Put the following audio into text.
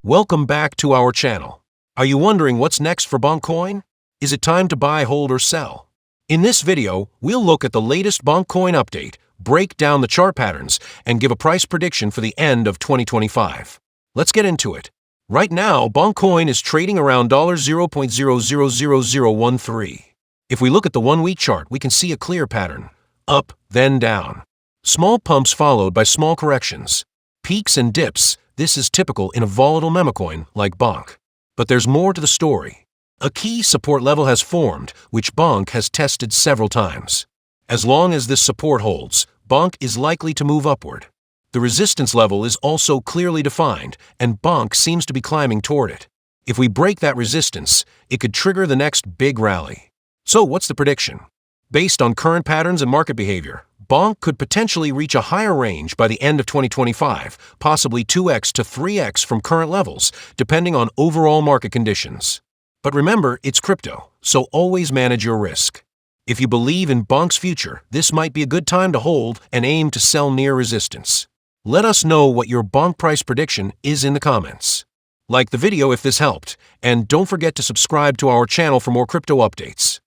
Welcome back to our channel. Are you wondering what's next for Bonk Coin? Is it time to buy, hold, or sell? In this video, we'll look at the latest Bonk Coin update, break down the chart patterns, and give a price prediction for the end of 2025. Let's get into it. Right now, Bonk Coin is trading around $0.000013. If we look at the 1-week chart, we can see a clear pattern: up, then down. Small pumps followed by small corrections. Peaks and dips. This is typical in a volatile meme coin like Bonk. But there's more to the story. A key support level has formed, which Bonk has tested several times. As long as this support holds, Bonk is likely to move upward. The resistance level is also clearly defined, and Bonk seems to be climbing toward it. If we break that resistance, it could trigger the next big rally. So what's the prediction? Based on current patterns and market behavior, Bonk could potentially reach a higher range by the end of 2025, possibly 2x to 3x from current levels, depending on overall market conditions. But remember, it's crypto, so always manage your risk. If you believe in Bonk's future, this might be a good time to hold and aim to sell near resistance. Let us know what your Bonk price prediction is in the comments. Like the video if this helped, and don't forget to subscribe to our channel for more crypto updates.